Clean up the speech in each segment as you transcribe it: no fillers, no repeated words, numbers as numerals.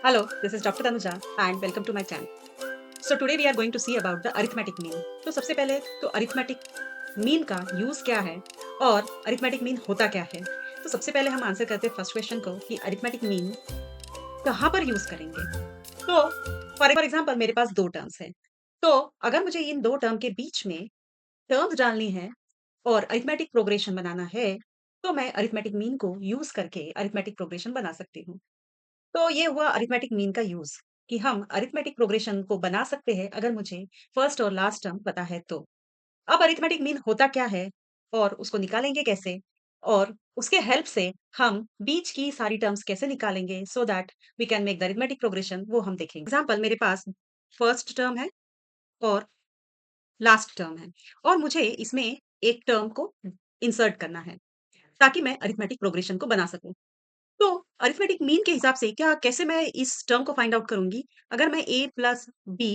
Hello, this is Dr. Tanuja and welcome to my channel. So today we are going to see about the arithmetic mean. तो सबसे पहले तो arithmetic mean का use क्या है और arithmetic mean होता क्या है? तो सबसे पहले हम आंसर करते हैं फर्स्ट क्वेश्चन को कि arithmetic mean कहाँ पर यूज करेंगे? तो फॉर एग्जांपल मेरे पास दो टर्म्स हैं। तो अगर मुझे इन दो टर्म के बीच में टर्म्स डालनी है और अरिथमेटिक प्रोग्रेशन बनाना है, तो मैं अरिथमेटिक मीन को यूज करके अरिथमेटिक प्रोग्रेशन बना सकती हूँ। तो ये हुआ अरिथमेटिक मीन का यूज कि हम अरिथमेटिक प्रोग्रेशन को बना सकते हैं अगर मुझे फर्स्ट और लास्ट टर्म पता है तो। अब अरिथमेटिक मीन होता क्या है और उसको निकालेंगे कैसे और उसके हेल्प से हम बीच की सारी टर्म्स कैसे निकालेंगे so that we can make the arithmetic progression, वो हम देखेंगे। एग्जाम्पल मेरे पास फर्स्ट टर्म है और लास्ट टर्म है और मुझे इसमें एक टर्म को इंसर्ट करना है ताकि मैं अरिथमेटिक प्रोग्रेशन को बना सकूं। तो अरिथमेटिक मीन के हिसाब से क्या कैसे मैं इस टर्म को फाइंड आउट करूंगी? अगर मैं a plus b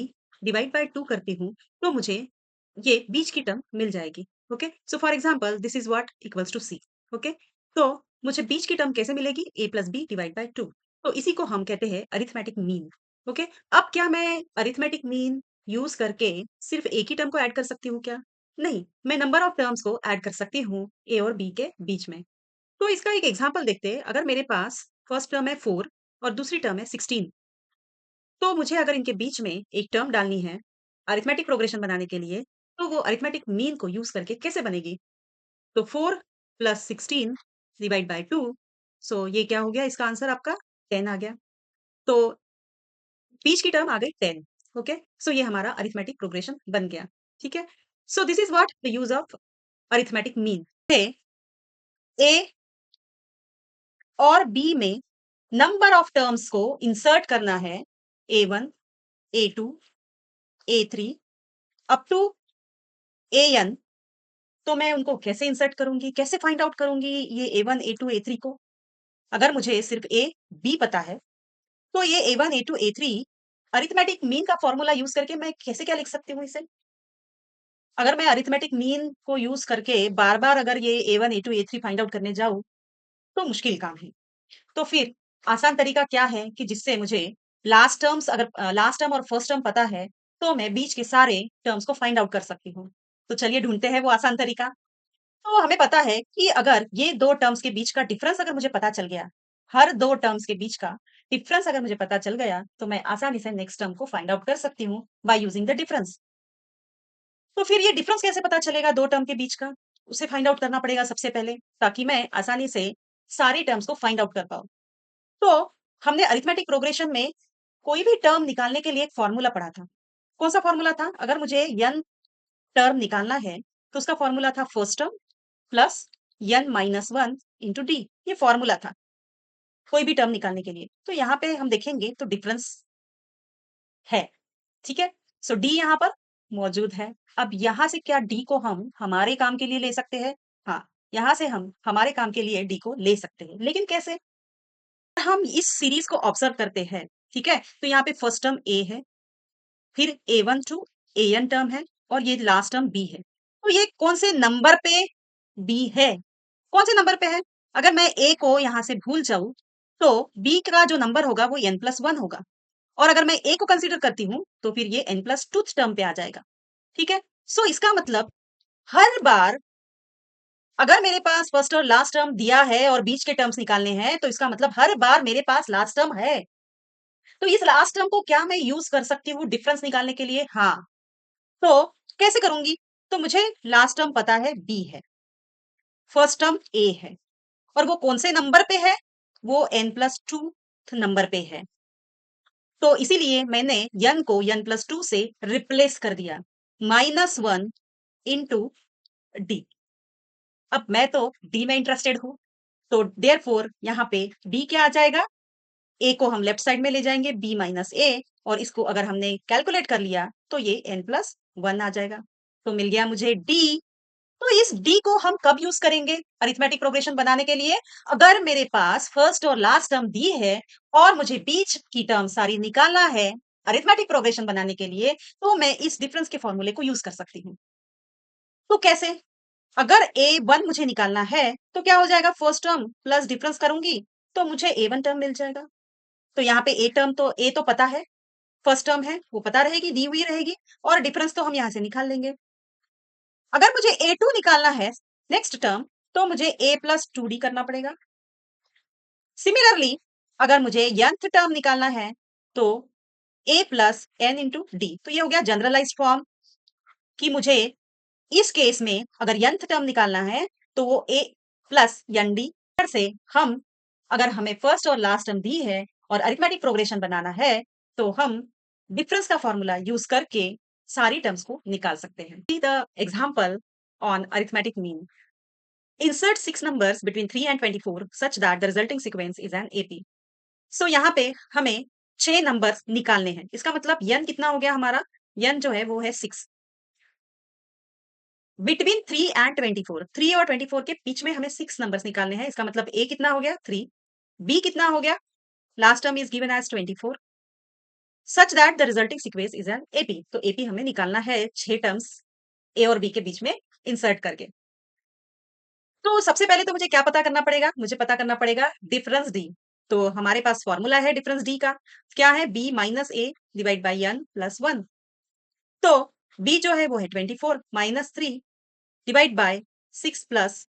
divide by 2 करती हूँ, तो मुझे ये बीच की टर्म मिल जाएगी। Okay? So for example this is what equals to c। Okay? तो मुझे बीच की टर्म कैसे मिलेगी? a plus b divide by 2। तो इसी को हम कहते हैं अरिथमेटिक मीन। ओके? अब क्या मैं अरिथमेटिक मीन यूज़ करके सिर्फ एक ही टर्म को ऐड कर सकती हूँ क्या? नहीं, मैं नंबर ऑफ टर्म्स को ऐड कर सकती हूँ a और b के बीच में। तो इसका एक एग्जांपल देखते हैं। अगर मेरे पास फर्स्ट टर्म है 4 और दूसरी टर्म है 16, तो मुझे अगर इनके बीच में एक टर्म डालनी है अरिथमेटिक प्रोग्रेशन बनाने के लिए, तो वो अरिथमेटिक मीन को यूज करके कैसे बनेगी? तो 4 प्लस 16 डिवाइड बाय 2, सो ये क्या हो गया? इसका आंसर आपका 10 आ गया। तो बीच की टर्म आ गई 10। ओके, सो ये हमारा अरिथमेटिक प्रोग्रेशन बन गया। ठीक है, so this is what the use of arithmetic mean. A और बी में नंबर ऑफ टर्म्स को इंसर्ट करना है, A1, A2, A3 up to AN। तो मैं उनको कैसे इंसर्ट करूँगी? कैसे फाइंड आउट करूँगी ये A1, A2, A3 को? अगर मुझे सिर्फ A, B पता है, तो ये A1, A2, A3 arithmetic mean का फॉर्मूला यूज़ करके मैं कैसे क्या लिख सकती हूँ इसे? अगर मैं अरिथमेटिक मीन को यूज़ करके बार-बार अगर ये A1, A2, A3 find out करने जाऊँ, तो मुश्किल काम है। तो फिर आसान तरीका क्या है कि जिससे मुझे लास्ट टर्म और फर्स्ट टर्म पता है, तो मैं बीच के सारे टर्म्स को फाइंड आउट कर सकती हूँ। तो चलिए ढूँढते हैं वो आसान तरीका। तो हमें पता है कि अगर ये 2 टर्म्स के बीच का डिफरेंस अगर मुझे पता चल गया, हर 2 टर्म्स के बीच का डिफरेंस अगर मुझे पता चल गया, तो मैं आसानी से नेक्स्ट टर्म को फाइंड आउट कर सकती हूँ बाय यूजिंग द डिफरेंस। तो फिर ये डिफरेंस कैसे पता चलेगा 2 टर्म के बीच का? उसे फाइंड आउट करना पड़ेगा सबसे पहले, ताकि मैं आसानी से सारी टर्म्स को फाइंड आउट कर पाऊँ। तो हमने अरिथमेटिक प्रोग्रेशन में कोई भी टर्म निकालने के लिए एक फॉर्मूला पढ़ा था। कौन-सा फॉर्मूला था? अगर मुझे n टर्म निकालना है, तो उसका फॉर्मूला था first term plus n minus 1 into D. ये फॉर्मूला था, कोई भी टर्म निकालने के लिए। तो यहाँ पे हम देखेंगे तो डिफरेंस है, ठीक है? सो डी यहाँ पर मौजूद है। अब यहाँ से क्या डी को हम हमारे काम के लिए ले सकते हैं? हाँ, यहाँ से हम हमारे काम के लिए डी को ले सकते हैं। लेकिन कैसे? हम इस सीरीज को ऑब्जर्व करते हैं, ठीक है? तो यहाँ पे फर्स्ट टर्म ए है, फिर A1 टू AN टर्म है और ये लास्ट टर्म B है। तो ये कौन से नंबर पे B है? कौन से नंबर पे है? अगर मैं A को यहाँ से भूल जाऊँ, तो B का जो नंबर होगा वो n+1 होगा और अगर मैं A को कंसीडर करती हूँ, तो फिर ये n+2th टर्म पे आ जाएगा, ठीक है? सो इसका मतलब हर बार अगर मेरे पास फर्स्ट और लास्ट टर्म दिया है और बीच के टर्म्स निकालने हैं, तो इसका मतलब हर बार मेरे पास लास्ट टर्म है। तो इस लास्ट टर्म को क्या मैं यूज़ कर सकती हूँ डिफरेंस निकालने के लिए? हाँ, तो कैसे करूँगी? तो मुझे लास्ट टर्म पता है B है, फर्स्ट टर्म A है और वो कौन से नंबर पे है? वो n+2th नंबर पे है। तो इसीलिए मैंने n को n+2 से रिप्लेस कर दिया, -1 इंटू D। अब मैं तो D में इंटरेस्टेड हूँ, तो देयरफॉर यहाँ पे D क्या आ जाएगा? A को हम लेफ्ट साइड में ले जाएँगे, B माइनस A और इसको अगर हमने कैलकुलेट कर लिया, तो ये n+1 आ जाएगा। तो मिल गया मुझे D। तो इस डी को हम कब यूज करेंगे अरिथमेटिक प्रोग्रेशन बनाने के लिए? अगर मेरे पास फर्स्ट और लास्ट टर्म दी है और मुझे बीच की टर्म सारी निकालना है अरिथमेटिक प्रोग्रेशन बनाने के लिए, तो मैं इस डिफरेंस के फॉर्मूले को यूज कर सकती हूँ। तो कैसे? अगर A1 मुझे निकालना है, तो क्या हो जाएगा? फर्स्ट टर्म प्लस डिफरेंस करूंगी, तो मुझे A1 टर्म मिल जाएगा। तो यहाँ पे ए तो पता है, फर्स्ट टर्म है, वो पता रहेगी, दी हुई रहेगी और डिफरेंस तो हम यहाँ से निकाल लेंगे। अगर मुझे A2 निकालना है नेक्स्ट टर्म, तो मुझे A प्लस 2D करना पड़ेगा। सिमिलरली अगर मुझे nth टर्म निकालना है, तो A plus n into D. तो ये हो गया जनरलाइज्ड फॉर्म कि मुझे इस केस में अगर nth टर्म निकालना है, तो वो A प्लस एन डी से हम, अगर हमें फर्स्ट और लास्ट टर्म दी है और अरिथमेटिक प्रोग्रेशन बनाना है, तो हम डिफरेंस का फॉर्मूला यूज करके सारी टर्म्स को निकाल सकते हैं। See the example on arithmetic mean. Insert 6 numbers between 3 and 24 such that the resulting sequence is an AP. So यहाँ पे हमें 6 नंबर्स निकालने हैं। इसका मतलब n कितना हो गया हमारा? n जो है वो है 6। बिटवीन 3 एंड 24, 3 और 24 के बीच में हमें 6 नंबर्स निकालने हैं। इसका मतलब a कितना हो गया? 3, b कितना हो गया? Last term is given as 24 such that the resulting sequence is an AP। तो AP हमें निकालना है 6 टर्म्स a और b के बीच में इंसर्ट करके। तो सबसे पहले तो मुझे क्या पता करना पड़ेगा? मुझे पता करना पड़ेगा डिफरेंस डी। तो हमारे पास फॉर्मूला है डिफरेंस डी का, क्या है? b minus a divide by n plus 1। तो b जो है वो है 24 minus 3 divide by 6 plus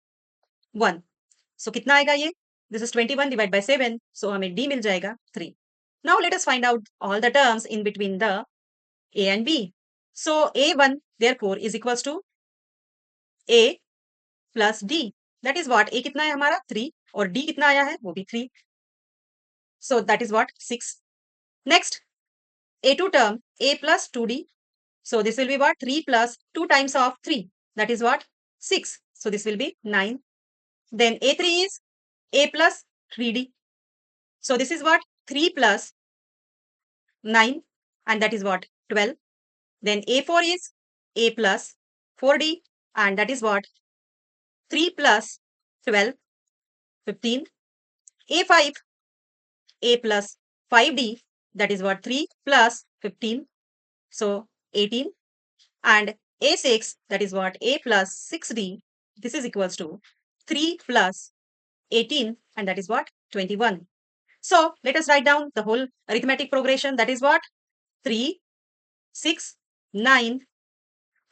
1। So कितना आएगा ये? This is 21 divide by 7, so हमें d मिल जाएगा 3। Now let us find out all the terms in between the a and b। So a1 therefore is equals to a plus D. That is what? a कितना है हमारा? 3 और d कितना आया है? वो भी 3। So that is what? 6. Next, A2 term, A plus 2D. So this will be what? 3 plus 2 times of 3. That is what? 6. So this will be 9. Then A3 is A plus 3D. So this is what? 3 plus 9, and that is what? 12. Then A4 is A plus 4D, and that is what? 3 plus 12, 15. A5, A plus 5D, that is what? 3 plus 15, so 18. And A6, that is what? A plus 6D, this is equals to 3 plus 18, and that is what? 21. So let us write down the whole arithmetic progression. That is what? 3, 6, 9,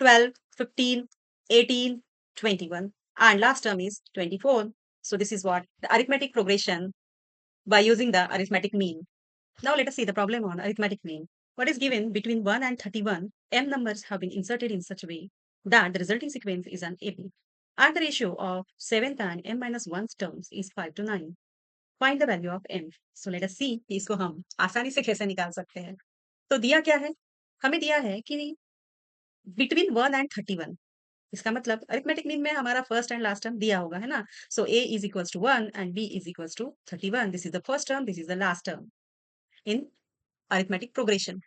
12, 15, 18, 21, and last term is 24. So this is what? The arithmetic progression by using the arithmetic mean. Now let us see the problem on arithmetic mean. What is given between 1 and 31, m numbers have been inserted in such a way that the resulting sequence is an AP. And the ratio of 7th and m minus 1 terms is 5 to 9. Find the value of m. So let us see कि इसको हम आसानी से कैसे निकाल सकते हैं। तो दिया क्या है? हमें दिया है कि between 1 and 31। इसका मतलब अरिथमेटिक मीन में हमारा फर्स्ट एंड लास्ट टर्म दिया होगा, है ना? So a is equals to 1 and b is equals to 31. This is the first term, this is the last term in arithmetic progression.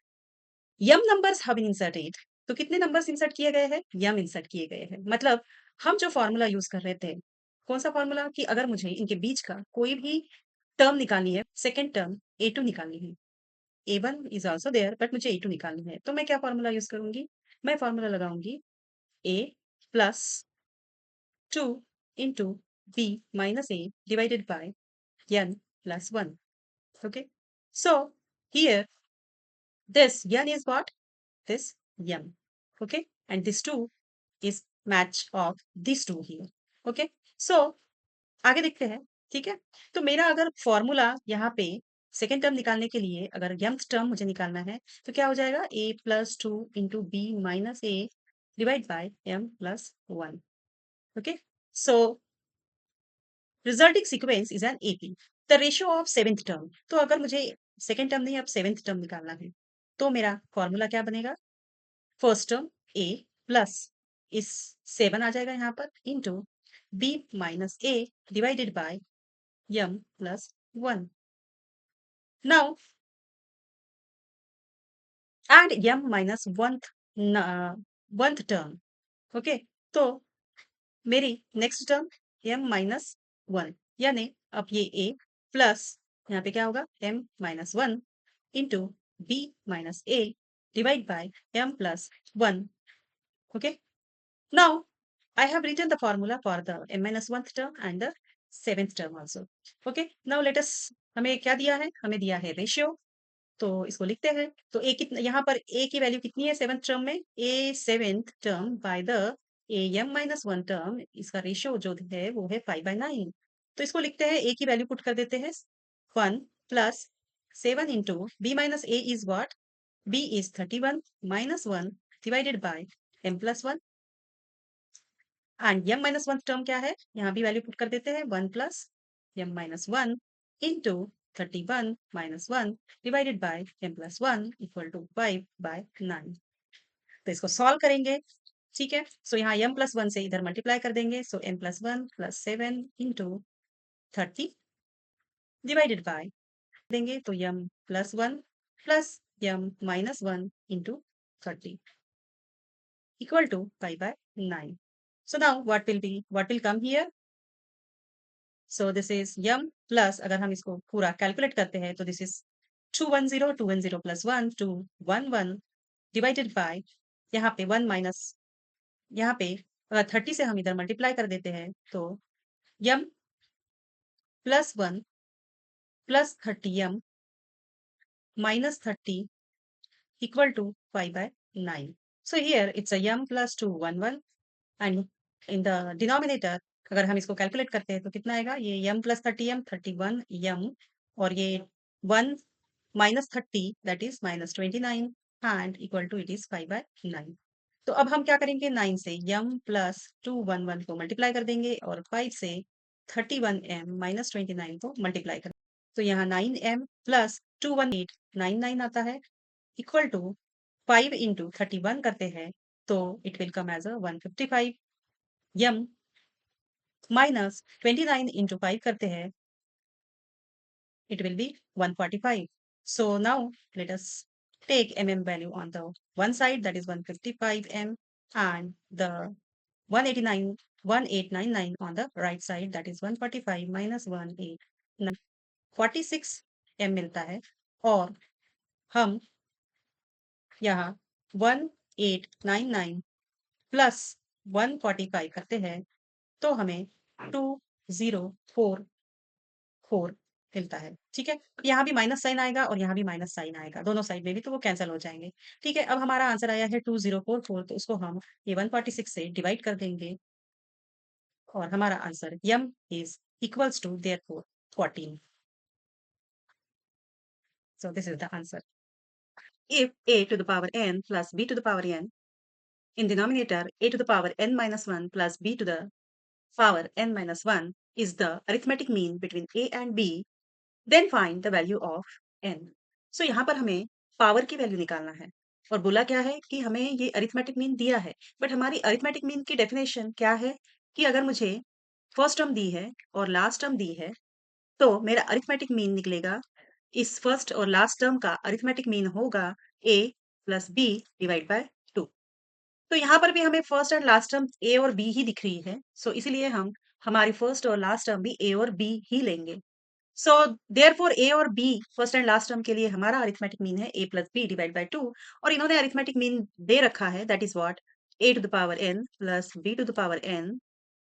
M numbers have been inserted. तो कितने numbers insert किए गए हैं? यम insert किए गए हैं। मतलब हम जो फॉर्मूला यूज कर रहे थे, कौन सा फॉर्मूला? कि अगर मुझे इनके बीच का कोई भी टर्म निकालनी है, सेकेंड टर्म A2 निकालनी है, A1 is also there but मुझे A2 निकालनी है, तो मैं क्या फॉर्मूला यूज करूंगी? मैं फॉर्मूला लगाऊंगी A plus 2 into b minus a divided by n plus 1। Okay, so here this n is what? This m. Okay, and this 2 is match of these two here. Okay, so आगे देखते हैं। ठीक है, तो मेरा अगर formula यहाँ पे सेकेंड टर्म निकालने के लिए अगर mth टर्म मुझे निकालना है, तो क्या हो जाएगा? a plus 2 into b minus a divide by m plus 1। Okay, so resulting sequence is an AP। The ratio of seventh term, तो अगर मुझे सेकेंड टर्म नहीं अब सेवेंथ टर्म निकालना है, तो मेरा फॉर्मूला क्या बनेगा? फर्स्ट टर्म a प्लस इस 7 आ जाएगा यहाँ पर into b minus a divided by m plus 1। Now and m minus वंथ टर्म। ओके, तो मेरी नेक्स्ट टर्म m माइनस 1, यानी अब ये a प्लस यहाँ पे क्या होगा? m minus 1 into b minus a divide by m plus 1। Okay, now I have written the formula for the m minus 1th term and the 7th term also. Okay, now let us हमें क्या दिया है? हमें दिया है ratio, तो इसको लिखते हैं। तो ए कितना, यहाँ पर ए की वैल्यू कितनी है 7th टर्म में? A 7th term by the m minus 1 term, इसका रेशियो जो है वो है 5/9। तो इसको लिखते हैं, ए की वैल्यू पुट कर देते हैं 1 plus 7 into b minus a is what? B is 31 minus 1 divided by m plus 1, and m minus 1 term क्या है? यहाँ भी वैल्यू पुट कर देते हैं 1 plus M minus 1 into 31 minus 1 divided by m plus 1 equal to 5/9। तो इसको solve करेंगे, ठीक है। सो यहाँ एम प्लस 1 से इधर मल्टीप्लाई कर देंगे, so M plus 1 plus 7 into 30 divided by देंगे, तो M plus 1 plus M minus 1 into 30 equal to 5/9. So now what will come here? So this is m plus, अगर हम इसको पूरा कैलकुलेट करते हैं तो this is 210 plus 1 211 divided by, यहाँ पे 1 माइनस, यहाँ पे 30 से हम इधर मल्टीप्लाई कर देते हैं, तो m plus 1 plus 30m minus 30 equal to 5/9. So here it's a m plus 211 and in the denominator अगर हम इसको कैलकुलेट करते हैं तो कितना आएगा? ये m प्लस 30m 31m, और ये 1 minus 30 that is minus 29 and equal to it is 5/9। तो अब हम क्या करेंगे? 9 से m प्लस 211 को मल्टीप्लाई कर देंगे और 5 से 31m माइनस 29 को मल्टीप्लाई कर, तो यहाँ 9m प्लस 21899 आता है इक्वल टू 5 इंटू 31 करते हैं, तो it will come as a 155 m minus 29 into 5 करते हैं, it will be 145. So now let us take mm value on the one side, that is 155 m, and the 1899 on the right side, that is 145 minus 189 46 m मिलता है, और हम यहाँ 1899 plus 145 करते हैं तो हमें 2044 मिलता है, ठीक है। यहाँ भी माइनस साइन आएगा और यहाँ भी माइनस साइन आएगा, दोनों साइड में भी, तो वो कैंसिल हो जाएंगे, ठीक है। अब हमारा आंसर आया है 2044, तो उसको हम ये 146 से डिवाइड कर देंगे और हमारा answer m is equals to therefore 14। So this is the answer. If a to the power n plus b to the power n, in denominator a to the power n minus 1 plus b to the power n minus 1 is the arithmetic mean between a and b, then find the value of n. So यहाँ पर हमें power की value निकालना है, और बोला क्या है कि हमें ये अरिथमेटिक मीन दिया है, बट हमारी अरिथमेटिक मीन की डेफिनेशन क्या है कि अगर मुझे फर्स्ट टर्म दी है और लास्ट टर्म दी है, तो मेरा अरिथमेटिक मीन निकलेगा, इस फर्स्ट और लास्ट टर्म का अरिथमेटिक मीन होगा a plus b divide by 2। तो यहाँ पर भी हमें first and last term a और बी ही दिख रही है, सो इसीलिए हम हमारी फर्स्ट और लास्ट टर्म भी ए और बी ही लेंगे। सो देयरफॉर ए और b first and last term के लिए हमारा अरिथमेटिक मीन है a plus b divide by 2, और इन्होंने अरिथमेटिक मीन दे रखा है, that is what? a to the power n plus b to the power n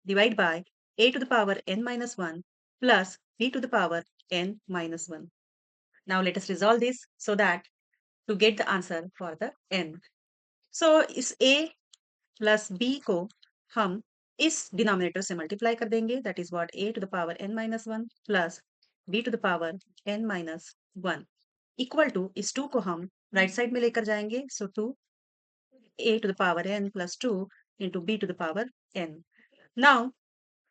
divide by a to the power n minus 1 plus b to the power n minus 1। Now let us resolve this so that to get the answer for the n। सो इस a plus b को हम इस denominator से multiply कर देंगे, that is what? a to the power n minus 1 plus b to the power n minus 1 equal to, इस 2 को हम राइट साइड में लेकर जाएंगे, so 2 a to the power n plus 2 into b to the power n. Now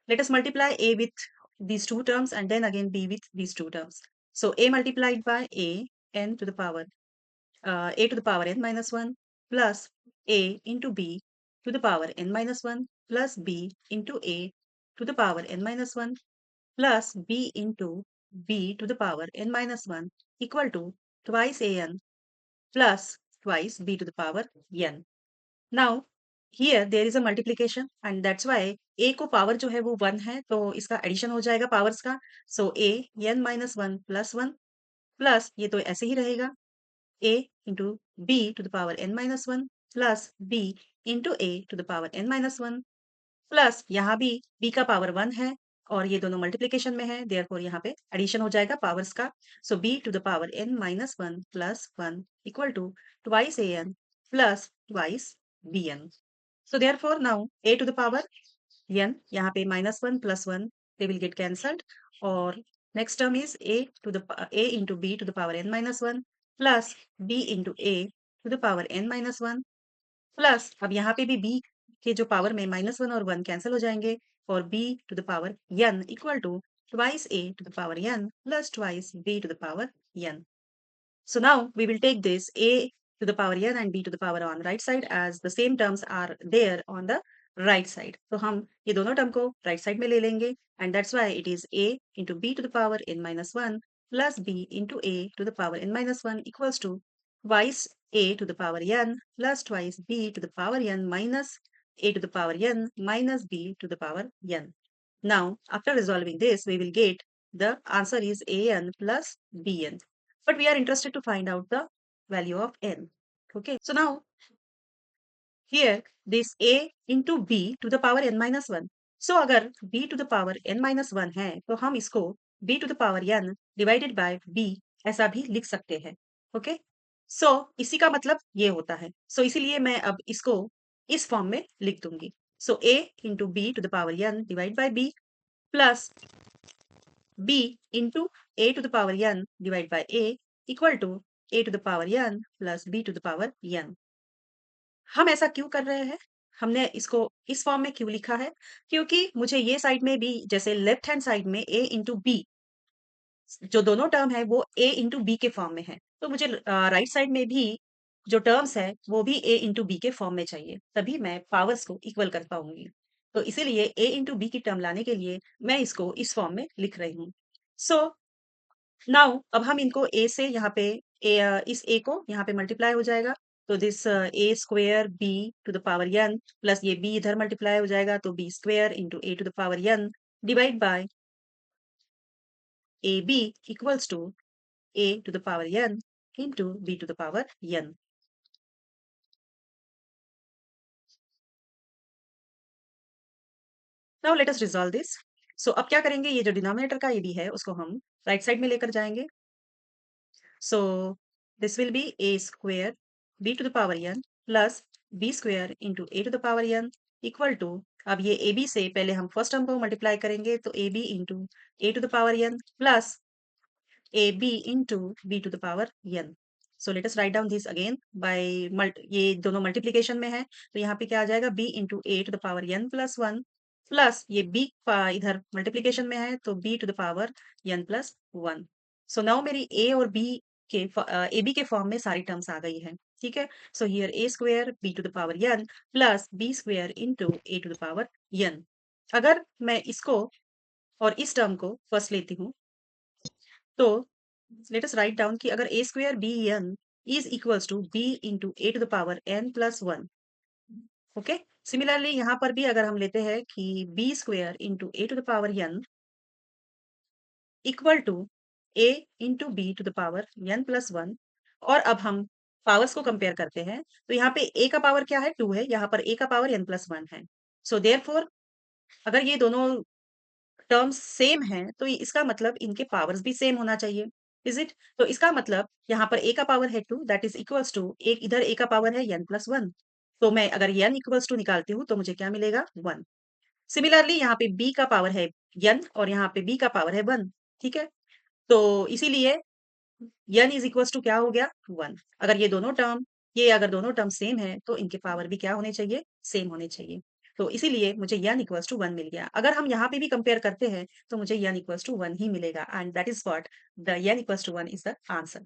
let us multiply a with these two terms and then again b with these two terms. So a multiplied by a n to the power a to the power n minus 1 plus a into b to the power n minus 1 plus b into a to the power n minus 1 plus b into b to the power n minus 1 equal to twice an plus twice b to the power n. Now here there is a multiplication and that's why a को power जो है वो 1 है, तो इसका addition हो जाएगा powers का, so a n minus 1 plus 1 plus ये तो ऐसे ही रहेगा a into b to the power n minus 1 plus b into a to the power n minus 1 plus यहाँ भी b का पावर 1 है और ये दोनों मल्टीप्लिकेशन में है, देयरफॉर यहाँ पे एडिशन हो जाएगा पावर्स का। So b to the power n minus 1 plus 1 equal to twice an plus twice bn। So therefore now a to the power n, यहाँ पे minus 1 plus 1 they will get cancelled, और next term is a into b to the power n minus 1 plus b into a to the power n minus 1 plus अब यहाँ पे भी b के जो power में माइनस 1 और 1 कैंसिल हो जाएंगे, और b to the power n equal to twice a to the power n plus twice b to the power n। So now we will take this a to the power n and b to the power on right side as the same terms are there on the right side. तो हम ये दोनों term को right side में ले लेंगे, and that's why it is a into b to the power n minus 1 plus b into a to the power n minus 1 equals to twice a to the power n plus twice b to the power n minus a to the power n minus b to the power n. Now, after resolving this, we will get the answer is an plus bn. But we are interested to find out the value of n. Okay, so now here this a into b to the power n minus 1. So अगर b to the power n minus 1 है तो हम इसको b to the power n divided by b ऐसा भी लिख सकते हैं। ओके, सो इसी का मतलब ये होता है। सो इसीलिए मैं अब इसको इस फॉर्म में लिख दूंगी। सो a into b to the power n divide by b plus b into a to the power n divided by a equal to a to the power n plus b to the power n। हम ऐसा क्यों कर रहे हैं? हमने इसको इस form में क्यों लिखा है? क्योंकि मुझे ये साइड में भी जैसे लेफ्ट हैंड साइड में a into b जो दोनों टर्म है वो a into b के फॉर्म में है। तो मुझे राइट साइड में भी जो टर्म्स है वो भी a into b के फॉर्म में चाहिए, तभी मैं पावर्स को इक्वल कर पाऊंगी। तो इसीलिए a into b की टर्म लाने के लिए मैं इसको इस फॉर्म में लिख रही हूँ। सो नाउ अब हम इनको a से यहाँ पे इस a को यहाँ पे मल्टीप्लाई हो जाएगा, तो this a square b to the power n plus ये b इधर मल्टीप्लाई हो जाएगा तो b square into a to the power n divide by a b equals to a to the power n into b to the power n। Now let us resolve this. So अब क्या करेंगे, ये जो denominator का ab है उसको हम right side में लेकर जाएंगे। So this will be a square b to the power n plus b square into a to the power n equal to, अब ये ab से पहले हम फर्स्ट टर्म को मल्टीप्लाई करेंगे तो ab into a to the power n plus ab into b to the power n। So let us write down this again by ये दोनों मल्टीप्लिकेशन में है तो यहाँ पे क्या आ जाएगा b into a to the power n plus 1 plus ये b इधर मल्टीप्लिकेशन में है तो b to the power n plus 1। So now मेरी a और b के ए बी के फॉर्म में सारी टर्म्स आ गई है। ठीक है, so here a square b to the power n plus b square into a to the power n। अगर मैं इसको और इस टर्म को फर्स्ट लेती हूँ तो लेट अस राइट डाउन कि अगर a square b n is equals to b into a to the power n plus 1। Okay, similarly यहाँ पर भी अगर हम लेते हैं कि b square into a to the power n equal to a into b to the power n plus 1, और अब हम पावर्स को कंपेयर करते हैं तो यहाँ पे a का पावर क्या है 2 है, यहाँ पर a का पावर n प्लस 1 है। सो देयरफॉर अगर ये दोनों टर्म्स सेम हैं तो इसका मतलब इनके पावर्स भी सेम होना चाहिए, इज इट? तो इसका मतलब यहाँ पर a का पावर है 2 दैट इज इक्वल्स टू एक इधर a का पावर है n प्लस 1। तो मैं अगर n इक्वल्स टू निकालती हूँ तो मुझे क्या मिलेगा 1। सिमिलरली यहाँ पे b का पावर है n और यहाँ पे b का पावर है 1। ठीक है, तो इसीलिए n इज इक्वल्स टू क्या हो गया 1। अगर अगर दोनों टर्म सेम है तो इनके पावर भी क्या होने चाहिए, सेम होने चाहिए। तो इसीलिए मुझे n इक्वल्स टू 1 मिल गया। अगर हम यहाँ पे भी कंपेयर करते हैं तो मुझे n इक्वल्स टू 1 ही मिलेगा, and that is what the n equals to 1 is the answer.